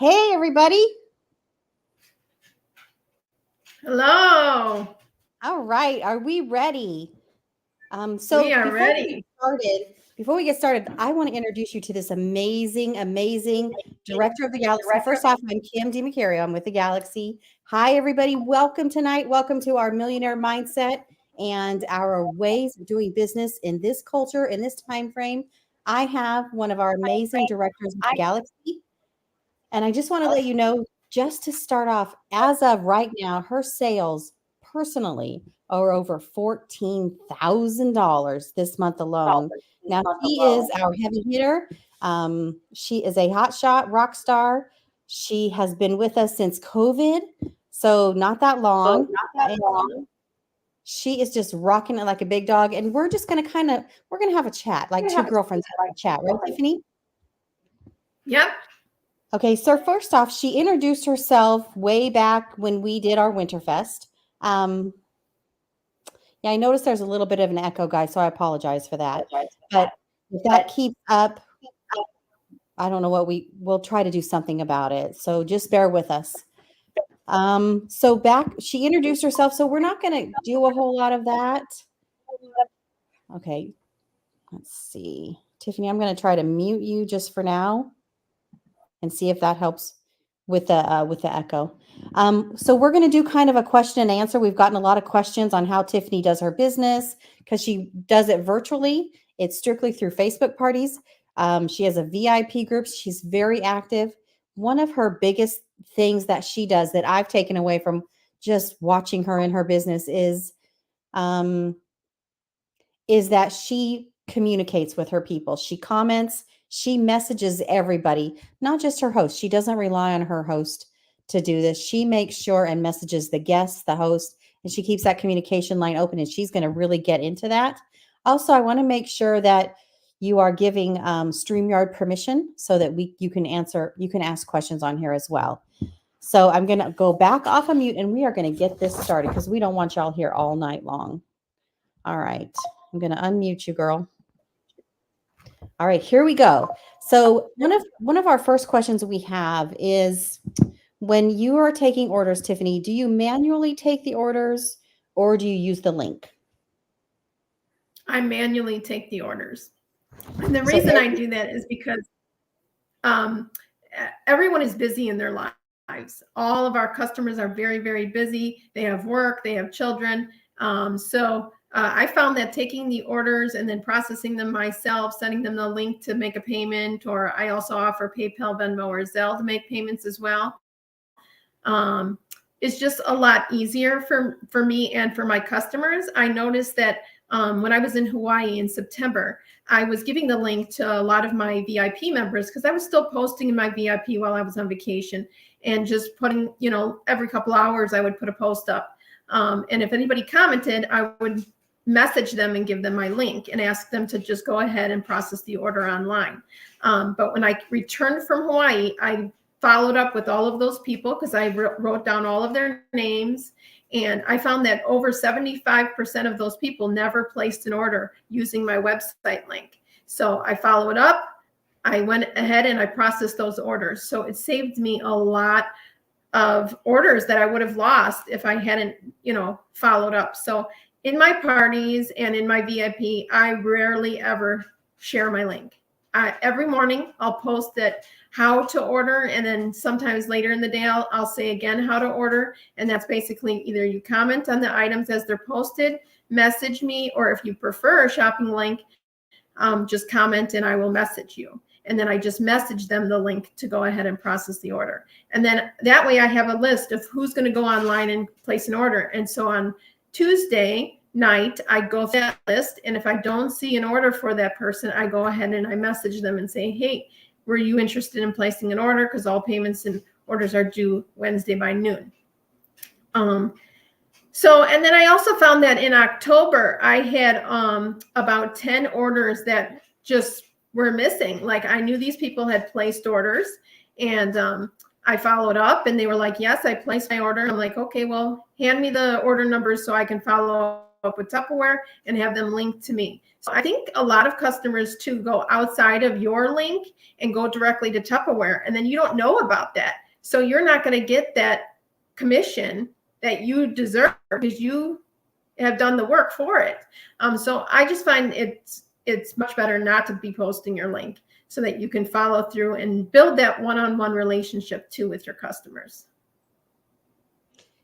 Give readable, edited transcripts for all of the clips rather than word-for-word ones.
Hey, everybody. Hello. All right. Are we ready? We So are before we get ready. started, I want to introduce you to this amazing director of the Galaxy. First off, I'm Kim DiMacario. I'm with the Galaxy. Hi, everybody. Welcome tonight. Welcome to our Millionaire Mindset and our ways of doing business in this culture, in this time frame. I have one of our amazing directors of the Galaxy. And I just want to let you know, just to start off, as of right now, her sales personally are over $14,000 this month alone. Now, she is our heavy hitter. She is a hotshot rock star. She has been with us since COVID, so not that long. And she is just rocking it like a big dog. And we're just going to we're going to have a chat, like two girlfriends having a chat, right, Tiffany? Yep. Okay, so first off, she introduced herself way back when we did our Winterfest. Yeah, I noticed there's a little bit of an echo, guys, so I apologize for that. But if that keeps up, I don't know we'll try to do something about it. So just bear with us. So she introduced herself, so we're not going to do a whole lot of that. Okay, let's see. Tiffany, I'm going to try to mute you just for now and see if that helps with the echo. So we're going to do kind of a question and answer. We've gotten a lot of questions on how Tiffany does her business because she does it virtually. It's strictly through Facebook parties. She has a VIP group. She's very active. One of her biggest things that she does that I've taken away from just watching her in her business is that she communicates with her people. She comments, she messages everybody, not just her host. She doesn't rely on her host to do this. She makes sure and messages the guests, the host, and she keeps that communication line open, and she's going to really get into that. Also, I want to make sure that you are giving StreamYard permission so that you can ask questions on here as well. So I'm going to go back off of mute, and we are going to get this started because we don't want y'all here all night long. All right. I'm going to unmute you, girl. All right, here we go. So one of our first questions we have is, when you are taking orders, Tiffany, do you manually take the orders or do you use the link? I manually take the orders. And the reason I do that is because everyone is busy in their lives. All of our customers are very, very busy. They have work, they have children. I found that taking the orders and then processing them myself, sending them the link to make a payment, or I also offer PayPal, Venmo, or Zelle to make payments as well. It's just a lot easier for me and for my customers. I noticed that when I was in Hawaii in September, I was giving the link to a lot of my VIP members because I was still posting in my VIP while I was on vacation and just putting, every couple hours I would put a post up. And if anybody commented, I would message them and give them my link and ask them to just go ahead and process the order online. But when I returned from Hawaii, I followed up with all of those people because I wrote down all of their names. And I found that over 75% of those people never placed an order using my website link. So I followed up. I went ahead and I processed those orders. So it saved me a lot of orders that I would have lost if I hadn't, followed up. So in my parties and in my VIP, I rarely ever share my link. Every morning I'll post that how to order, and then sometimes later in the day I'll say again how to order, and that's basically either you comment on the items as they're posted, message me, or if you prefer a shopping link, just comment and I will message you. And then I just message them the link to go ahead and process the order. And then that way I have a list of who's going to go online and place an order. And so on Tuesday night, I go through that list. And if I don't see an order for that person, I go ahead and I message them and say, hey, were you interested in placing an order? Because all payments and orders are due Wednesday by noon. And then I also found that in October, I had about 10 orders that just were missing. Like I knew these people had placed orders, and I followed up and they were like, yes, I placed my order. I'm like, okay, well, hand me the order numbers so I can follow up with Tupperware and have them linked to me. So I think a lot of customers too go outside of your link and go directly to Tupperware, and then you don't know about that. So you're not going to get that commission that you deserve because you have done the work for it. So I just find it's much better not to be posting your link so that you can follow through and build that one-on-one relationship too with your customers.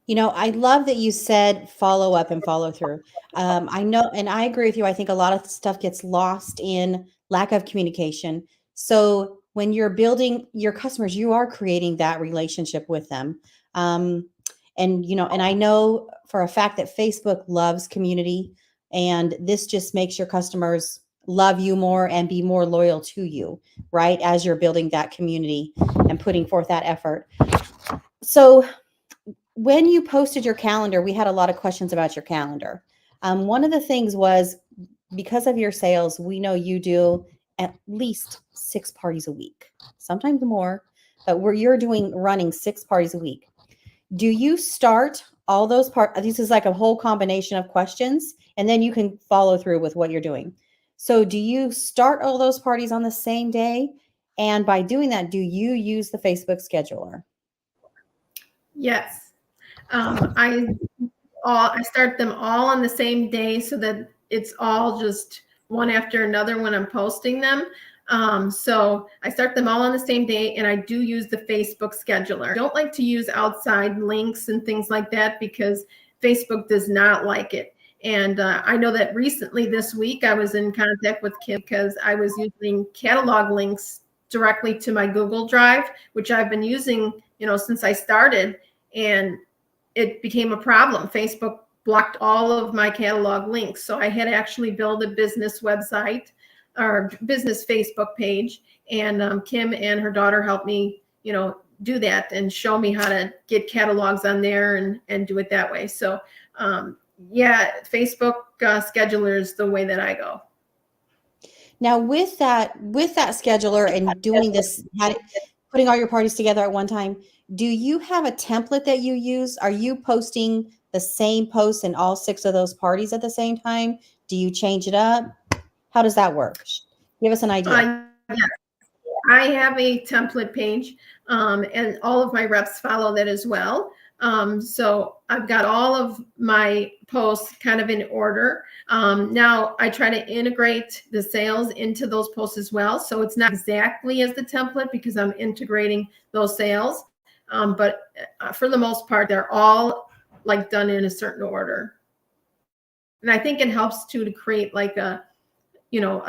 You know, I love that you said follow up and follow through. I know, and I agree with you. I think a lot of stuff gets lost in lack of communication. So when you're building your customers, you are creating that relationship with them. And, you know, and I know for a fact that Facebook loves community, and this just makes your customers love you more and be more loyal to you, right? As you're building that community and putting forth that effort. So when you posted your calendar, we had a lot of questions about your calendar. One of the things was because of your sales, we know you do at least 6 parties a week, sometimes more, but where you're running 6 parties a week. Do you start all those parts? This is like a whole combination of questions, and then you can follow through with what you're doing. So do you start all those parties on the same day? And by doing that, do you use the Facebook scheduler? Yes. I start them all on the same day so that it's all just one after another when I'm posting them. So I start them all on the same day, and I do use the Facebook scheduler. I don't like to use outside links and things like that because Facebook does not like it. And I know that recently this week I was in contact with Kim because I was using catalog links directly to my Google Drive, which I've been using, since I started, and it became a problem. Facebook blocked all of my catalog links. So I had to actually build a business website or business Facebook page. And Kim and her daughter helped me, do that and show me how to get catalogs on there and do it that way. So yeah, Facebook scheduler is the way that I go. Now with that scheduler and doing this, putting all your parties together at one time, do you have a template that you use? Are you posting the same posts in all 6 of those parties at the same time? Do you change it up? How does that work? Give us an idea. Yeah. I have a template page, and all of my reps follow that as well. So I've got all of my posts kind of in order. Now I try to integrate the sales into those posts as well. So it's not exactly as the template because I'm integrating those sales. But for the most part, they're all like done in a certain order. And I think it helps too to create like a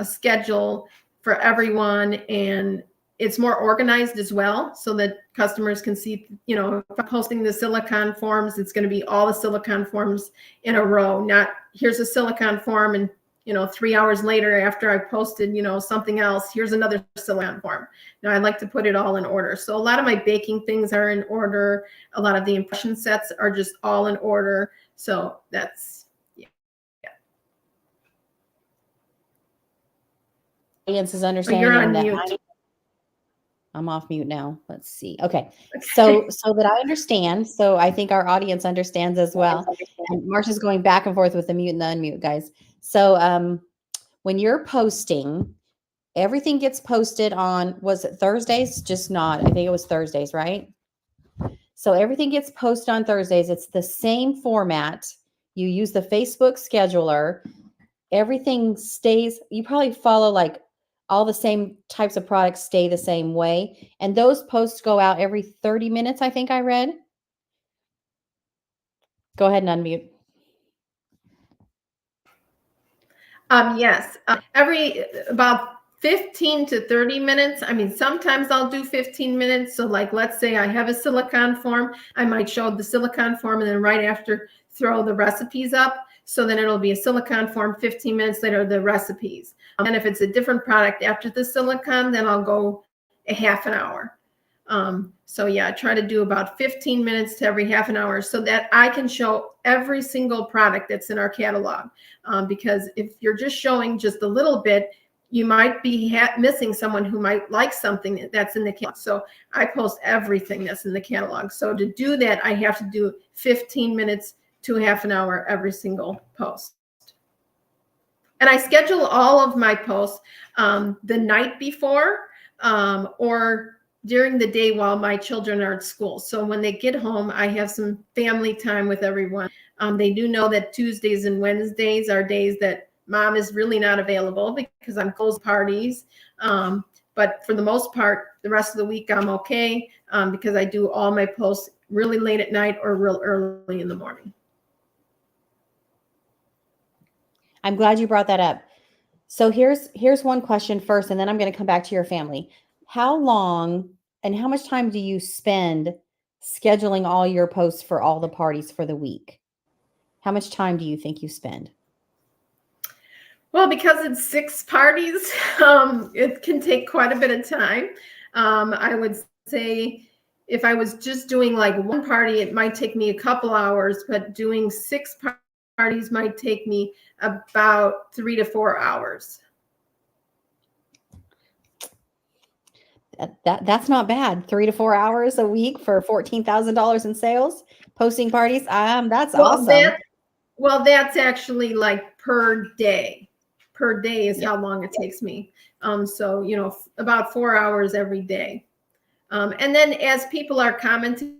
schedule for everyone, and it's more organized as well so that customers can see, if I'm posting the silicone forms, it's going to be all the silicone forms in a row, not here's a silicone form and 3 hours later after I posted, something else, here's another silicone form. Now I like to put it all in order. So a lot of my baking things are in order. A lot of the impression sets are just all in order. So that's, yeah. Audience is understanding You're on that mute. I'm off mute now. Let's see. Okay. So that I understand. So I think our audience understands as well. And Marsha's going back and forth with the mute and the unmute, guys. So when you're posting, everything gets posted on, was it Thursdays? Just not. I think it was Thursdays, right? So everything gets posted on Thursdays. It's the same format. You use the Facebook scheduler. Everything stays. You probably follow like all the same types of products stay the same way. And those posts go out every 30 minutes, I think I read. Go ahead and unmute. Yes, every about 15 to 30 minutes. I mean, sometimes I'll do 15 minutes. So like, let's say I have a silicone form, I might show the silicone form and then right after throw the recipes up. So then it'll be a silicone form, 15 minutes later, the recipes. And if it's a different product after the silicone, then I'll go a half an hour. So yeah, I try to do about 15 minutes to every half an hour so that I can show every single product that's in our catalog. Because if you're just showing just a little bit, you might be missing someone who might like something that's in the catalog. So I post everything that's in the catalog. So to do that, I have to do 15 minutes to half an hour every single post. And I schedule all of my posts the night before or during the day while my children are at school. So when they get home, I have some family time with everyone. They do know that Tuesdays and Wednesdays are days that mom is really not available because I'm closed parties. But for the most part, the rest of the week, I'm okay because I do all my posts really late at night or real early in the morning. I'm glad you brought that up. So here's one question first, and then I'm going to come back to your family. How long and how much time do you spend scheduling all your posts for all the parties for the week? How much time do you think you spend? Well, because it's 6 parties, it can take quite a bit of time. I would say if I was just doing like one party, it might take me a couple hours, but doing 6 parties might take me about 3 to 4 hours. That's not bad. 3 to 4 hours a week for $14,000 in sales, posting parties. That's awesome. That's actually like per day. Per day is how long it takes me. So, about 4 hours every day. And then as people are commenting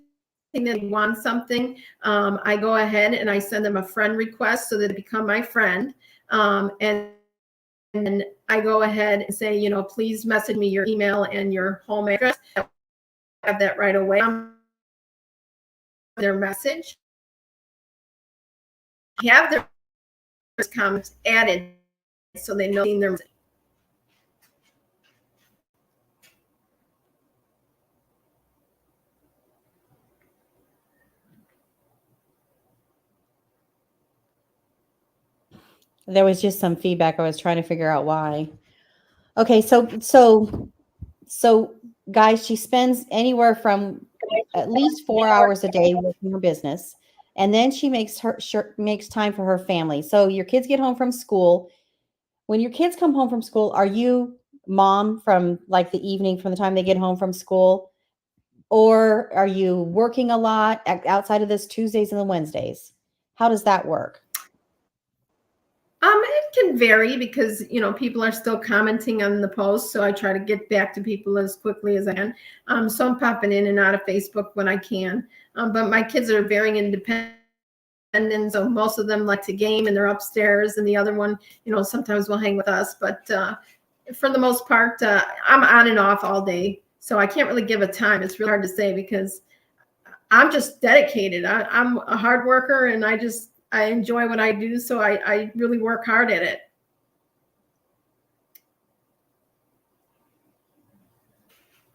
that they want something, I go ahead and I send them a friend request so that they become my friend. And I go ahead and say, please message me your email and your home address. I have that right away. Their message. Have their comments added so they know their message. There was just some feedback. I was trying to figure out why. Okay, so guys, she spends anywhere from at least 4 hours a day working her business, and then she makes time for her family. So your kids get home from school. When your kids come home from school, are you mom from like the evening from the time they get home from school, or are you working a lot outside of this Tuesdays and the Wednesdays? How does that work? It can vary because, people are still commenting on the post. So I try to get back to people as quickly as I can. So I'm popping in and out of Facebook when I can. But my kids are very independent. So most of them like to game and they're upstairs. And the other one, sometimes will hang with us. But for the most part, I'm on and off all day. So I can't really give a time. It's really hard to say because I'm just dedicated. I'm a hard worker and I enjoy what I do, so I really work hard at it.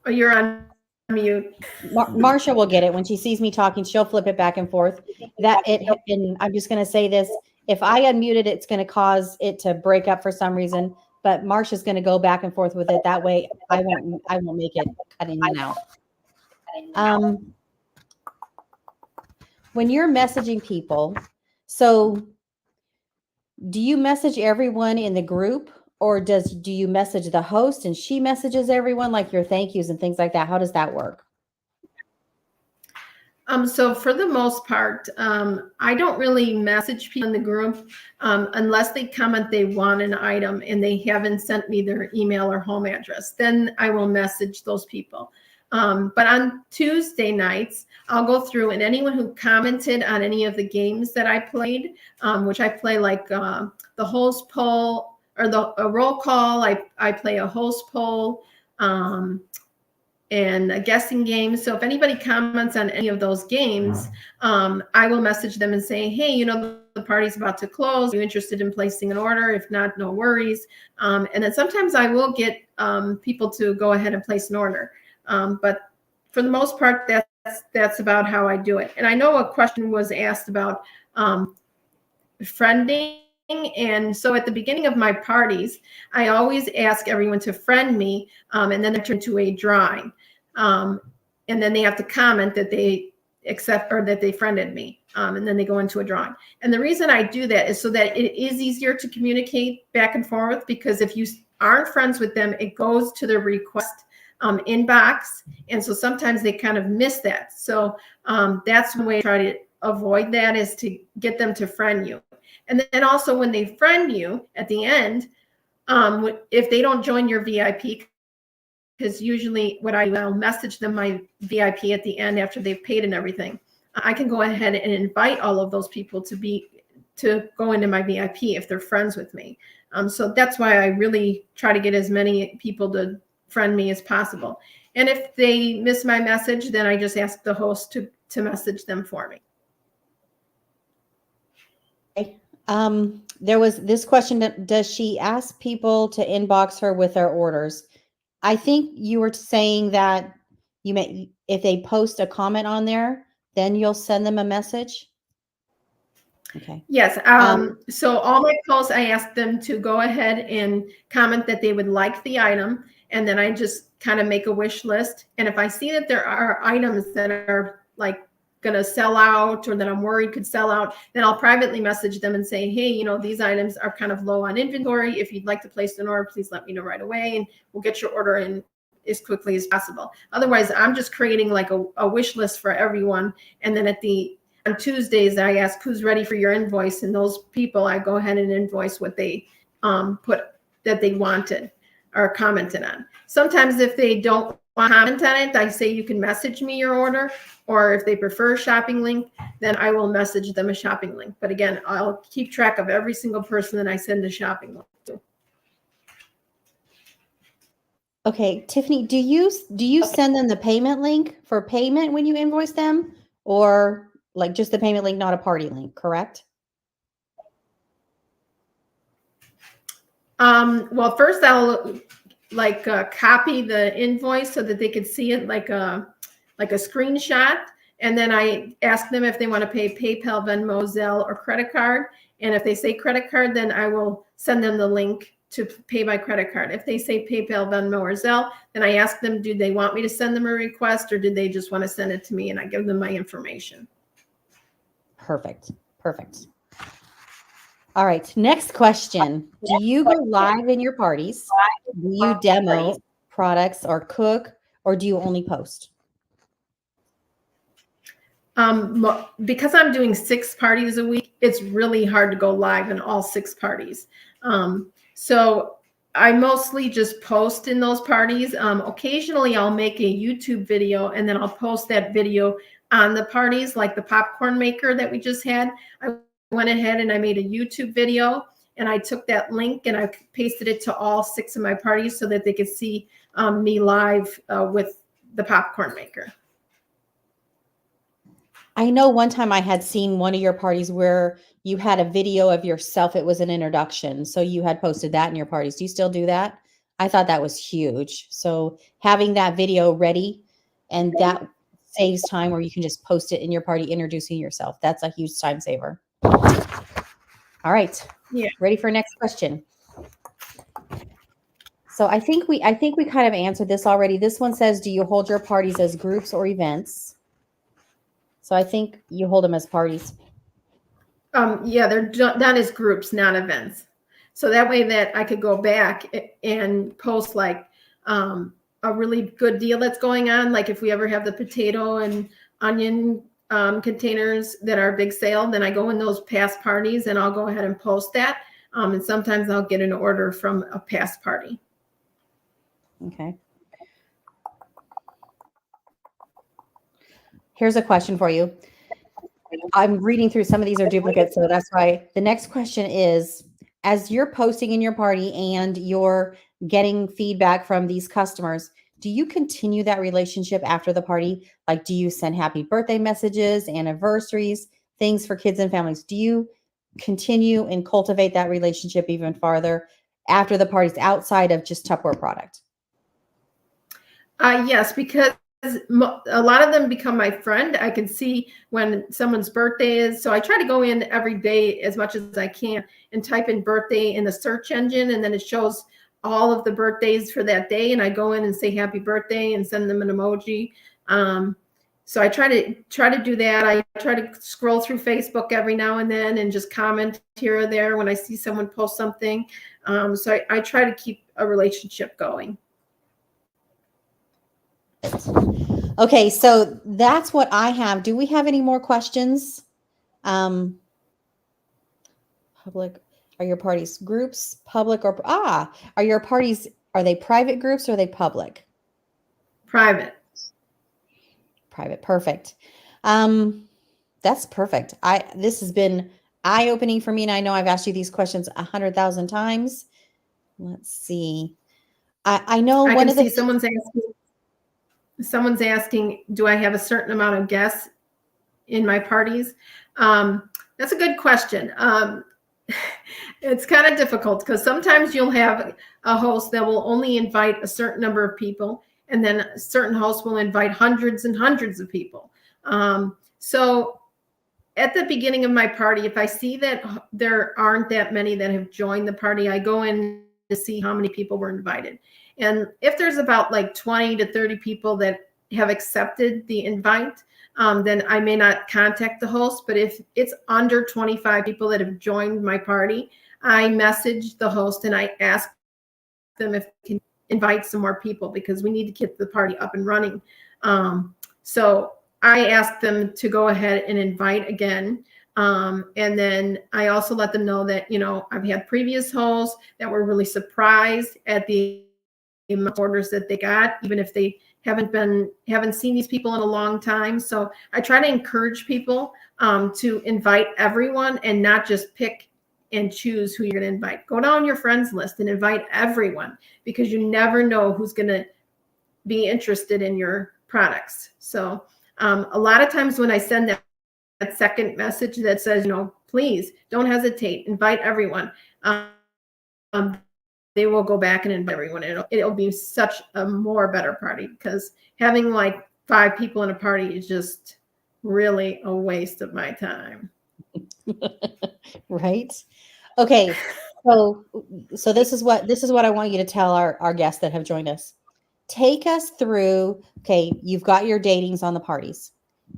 Oh, you're on mute. Marsha will get it when she sees me talking. She'll flip it back and forth. And I'm just going to say this: if I unmute it, it's going to cause it to break up for some reason. But Marsha's going to go back and forth with it. That way, I won't make it cut in and out. When you're messaging people, so do you message everyone in the group, or do you message the host and she messages everyone, like your thank yous and things like that? How does that work? So for the most part, I don't really message people in the group unless they comment they want an item and they haven't sent me their email or home address. Then I will message those people. But on Tuesday nights, I'll go through and anyone who commented on any of the games that I played, which I play like the host poll or a roll call. I play a host poll and a guessing game. So if anybody comments on any of those games, I will message them and say, hey, the party's about to close. Are you interested in placing an order? If not, no worries. And then sometimes I will get people to go ahead and place an order. But for the most part, that's about how I do it. And I know a question was asked about friending. And so at the beginning of my parties, I always ask everyone to friend me, and then enter into a drawing. And then they have to comment that they accept or that they friended me. And then they go into a drawing. And the reason I do that is so that it is easier to communicate back and forth, because if you aren't friends with them, it goes to their request inbox. And so sometimes they kind of miss that. So that's one way to try to avoid that, is to get them to friend you. And then also when they friend you at the end, if they don't join your VIP, because usually what I'll message them my VIP at the end after they've paid and everything. I can go ahead and invite all of those people to go into my VIP if they're friends with me. So that's why I really try to get as many people to friend me as possible. And if they miss my message, then I just ask the host to message them for me. Okay. There was this question, does she ask people to inbox her with their orders? I think you were saying that if they post a comment on there, then you'll send them a message. Okay. Yes. So all my posts, I ask them to go ahead and comment that they would like the item. And then I just kind of make a wish list. And if I see that there are items that are like going to sell out or that I'm worried could sell out, then I'll privately message them and say, hey, these items are kind of low on inventory. If you'd like to place an order, please let me know right away and we'll get your order in as quickly as possible. Otherwise, I'm just creating like a wish list for everyone. And then on Tuesdays, I ask who's ready for your invoice, and those people, I go ahead and invoice what they put that they wanted or commented on. Sometimes if they don't want to comment on it, I say you can message me your order, or if they prefer a shopping link, then I will message them a shopping link. But again, I'll keep track of every single person that I send a shopping link to. Okay, Tiffany, do you send them the payment link for payment when you invoice them, or like just the payment link, not a party link, correct? Well, first I'll copy the invoice so that they could see it like a screenshot. And then I ask them if they want to pay PayPal, Venmo, Zelle, or credit card. And if they say credit card, then I will send them the link to pay by credit card. If they say PayPal, Venmo, or Zelle, then I ask them, do they want me to send them a request, or do they just want to send it to me? And I give them my information. Perfect. Perfect. All right. Next question. Do you go live in your parties? Do you demo products or cook, or do you only post? Because I'm doing 6 parties a week, it's really hard to go live in all 6 parties. So I mostly just post in those parties. Occasionally I'll make a YouTube video and then I'll post that video on the parties, like the popcorn maker that we just had. I went ahead and I made a YouTube video and I took that link and I pasted it to all 6 of my parties so that they could see me live with the popcorn maker. I know one time I had seen one of your parties where you had a video of yourself. It was an introduction. So you had posted that in your parties. Do you still do that? I thought that was huge. So having that video ready, and that saves time where you can just post it in your party introducing yourself. That's a huge time saver. All right. Yeah. Ready for next question. So I think we kind of answered this already. This one says, do you hold your parties as groups or events? So I think you hold them as parties. Yeah, they're done as groups, not events. So that way that I could go back and post like a really good deal that's going on. Like if we ever have the potato and onion containers that are a big sale, then I go in those past parties and I'll go ahead and post that. And sometimes I'll get an order from a past party. Okay. Here's a question for you. I'm reading through, some of these are duplicates, so that's why the next question is, as you're posting in your party and you're getting feedback from these customers, do you continue that relationship after the party? Like, do you send happy birthday messages, anniversaries, things for kids and families? Do you continue and cultivate that relationship even farther after the parties outside of just Tupperware product? Yes, because a lot of them become my friend. I can see when someone's birthday is. So I try to go in every day as much as I can and type in birthday in the search engine. And then it shows all of the birthdays for that day. And I go in and say happy birthday and send them an emoji. So I try to do that. I try to scroll through Facebook every now and then and just comment here or there when I see someone post something. So I try to keep a relationship going. Okay, so that's what I have. Do we have any more questions? Public. Are your parties groups, public, or are your parties, are they private groups or are they public? Private. Private. Perfect. That's perfect. This has been eye-opening for me, and I know I've asked you these questions 100,000 times. Let's see. I know I one can of the see someone's asking, do I have a certain amount of guests in my parties? That's a good question. It's kind of difficult because sometimes you'll have a host that will only invite a certain number of people, and then a certain host will invite hundreds and hundreds of people. So at the beginning of my party, if I see that there aren't that many that have joined the party, I go in to see how many people were invited. And if there's about like 20 to 30 people that have accepted the invite, then I may not contact the host. But if it's under 25 people that have joined my party, I message the host and I ask them if they can invite some more people because we need to get the party up and running. So I ask them to go ahead and invite again. And then I also let them know that, I've had previous hosts that were really surprised at the orders that they got, even if they haven't seen these people in a long time. So I try to encourage people to invite everyone and not just pick and choose who you're going to invite. Go down your friends list and invite everyone because you never know who's going to be interested in your products. So a lot of times when I send that second message that says, please don't hesitate, invite everyone, they will go back and invite everyone. It'll be such a more better party because having like 5 people in a party is just really a waste of my time. Right. Okay. So this is what I want you to tell our guests that have joined us. Take us through, okay, you've got your datings on the parties.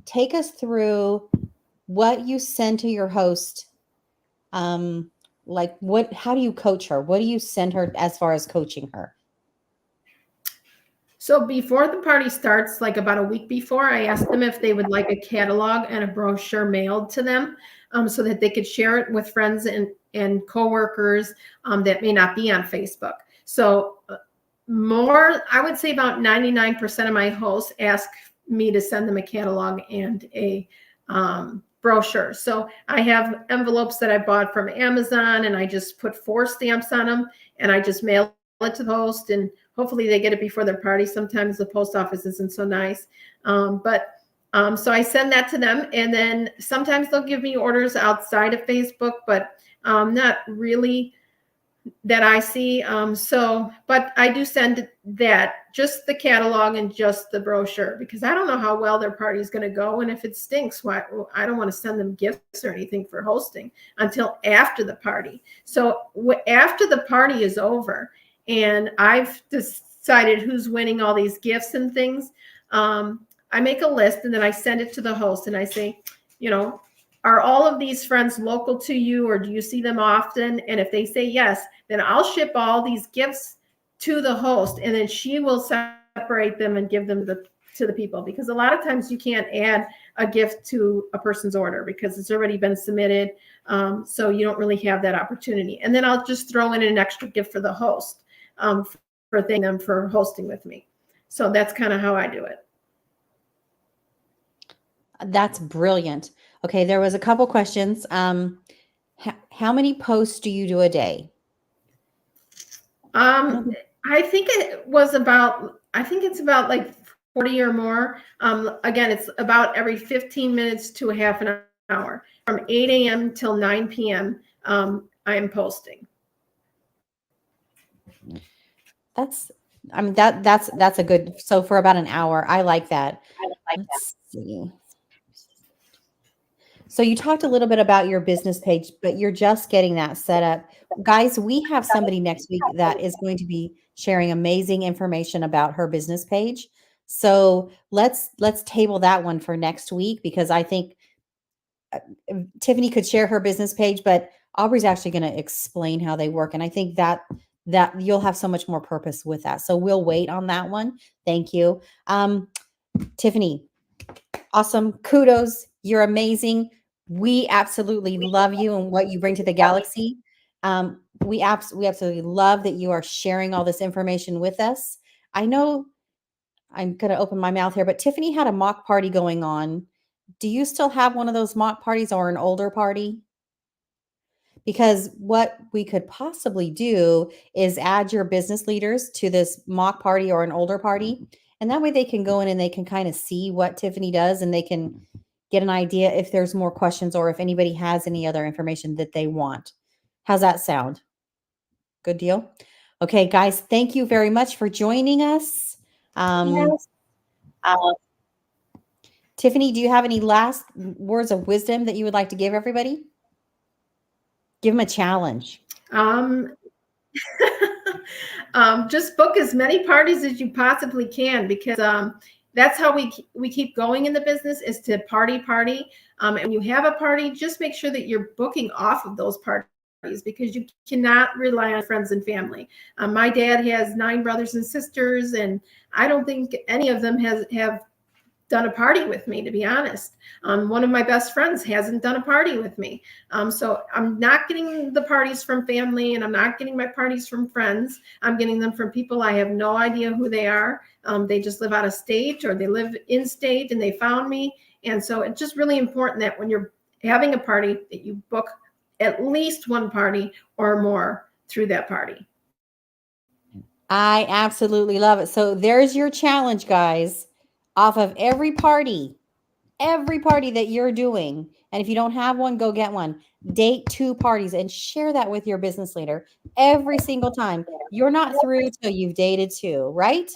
Take us through what you send to your host. How do you coach her? What do you send her as far as coaching her? So before the party starts, like about a week before, I asked them if they would like a catalog and a brochure mailed to them so that they could share it with friends and coworkers that may not be on Facebook. So I would say about 99% of my hosts ask me to send them a catalog and a brochure. So I have envelopes that I bought from Amazon and I just put 4 stamps on them and I just mail it to the host and hopefully they get it before their party. Sometimes the post office isn't so nice. So I send that to them and then sometimes they'll give me orders outside of Facebook, but not really that I see. But I do send that, just the catalog and just the brochure, because I don't know how well their party is going to go. And if it stinks, I don't want to send them gifts or anything for hosting until after the party. So after the party is over and I've decided who's winning all these gifts and things, I make a list and then I send it to the host and I say, are all of these friends local to you or do you see them often? And if they say yes, then I'll ship all these gifts to the host and then she will separate them and give them to the people, because a lot of times you can't add a gift to a person's order because it's already been submitted. So you don't really have that opportunity. And then I'll just throw in an extra gift for the host for thanking them for hosting with me. So that's kind of how I do it. That's brilliant. Okay, there was a couple questions. How many posts do you do a day? I think it's about like 40 or more. Again, it's about every 15 minutes to a half an hour from 8 a.m. till 9 p.m. I am posting. That's a good, so for about an hour. I like that. Let's see. So you talked a little bit about your business page, but you're just getting that set up. Guys, we have somebody next week that is going to be sharing amazing information about her business page. So let's table that one for next week, because I think Tiffany could share her business page, but Aubrey's actually going to explain how they work. And I think that you'll have so much more purpose with that. So we'll wait on that one. Thank you. Tiffany, awesome. Kudos. You're amazing. We absolutely love you and what you bring to the galaxy. We absolutely love that you are sharing all this information with us. I know I'm going to open my mouth here, but Tiffany had a mock party going on. Do you still have one of those mock parties or an older party? Because what we could possibly do is add your business leaders to this mock party or an older party. And that way they can go in and they can kind of see what Tiffany does and they can get an idea if there's more questions or if anybody has any other information that they want. How's that sound? Good deal. Okay, guys, thank you very much for joining us. Yes. Tiffany, do you have any last words of wisdom that you would like to give everybody? Give them a challenge. Um, just book as many parties as you possibly can, because that's how we keep going in the business, is to party. And when you have a party, just make sure that you're booking off of those parties, because you cannot rely on friends and family. My dad has 9 brothers and sisters, and I don't think any of them have done a party with me, to be honest. One of my best friends hasn't done a party with me. So I'm not getting the parties from family, and I'm not getting my parties from friends. I'm getting them from people I have no idea who they are. They just live out of state, or they live in state and they found me. And so it's just really important that when you're having a party, that you book at least one party or more through that party. I absolutely love it. So there's your challenge, guys. Off of every party that you're doing. And if you don't have one, go get one. Date 2 parties and share that with your business leader every single time. You're not through till you've dated 2, right?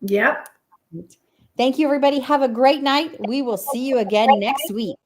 Yep. Thank you, everybody. Have a great night. We will see you again next week.